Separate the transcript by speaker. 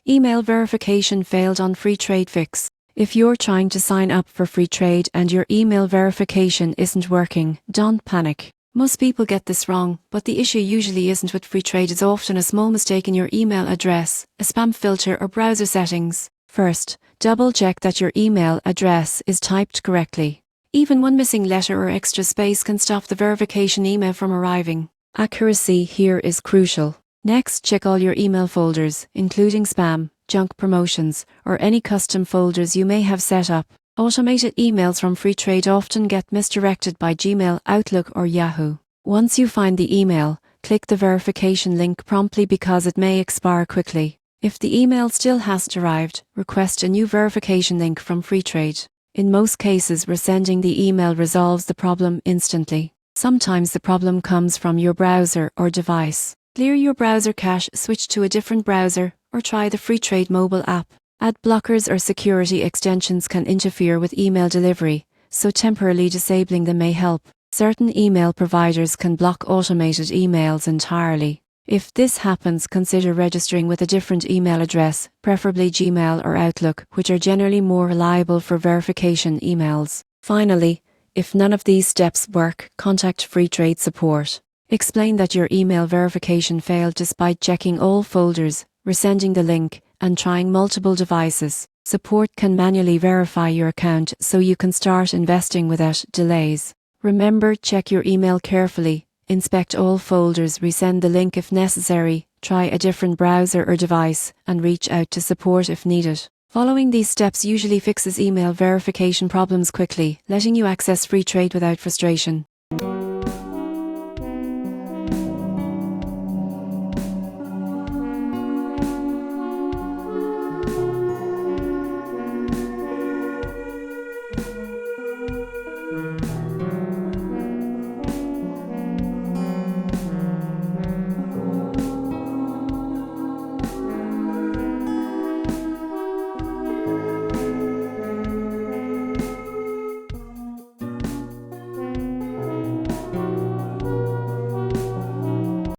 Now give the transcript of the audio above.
Speaker 1: Email verification failed on Freetrade Fix. If you're trying to sign up for Freetrade and your email verification isn't working, don't panic. Most people get this wrong, but the issue usually isn't with Freetrade. It's often a small mistake in your email address, a spam filter, or browser settings. First, double check that your email address is typed correctly. Even one missing letter or extra space can stop the verification email from arriving. Accuracy here is crucial. Next, check all your email folders, including spam, junk, promotions, or any custom folders you may have set up. Automated emails from Freetrade often get misdirected by Gmail, Outlook, or Yahoo. Once you find the email, click the verification link promptly because it may expire quickly. If the email still hasn't arrived, request a new verification link from Freetrade. In most cases, resending the email resolves the problem instantly. Sometimes the problem comes from your browser or device. Clear your browser cache, switch to a different browser, or try the Freetrade mobile app. Ad blockers or security extensions can interfere with email delivery, so temporarily disabling them may help. Certain email providers can block automated emails entirely. If this happens, consider registering with a different email address, preferably Gmail or Outlook, which are generally more reliable for verification emails. Finally, if none of these steps work, contact Freetrade support. Explain that your email verification failed despite checking all folders, resending the link, and trying multiple devices. Support can manually verify your account so you can start investing without delays. Remember, check your email carefully, inspect all folders, resend the link if necessary, try a different browser or device, and reach out to support if needed. Following these steps usually fixes email verification problems quickly, letting you access Freetrade without frustration.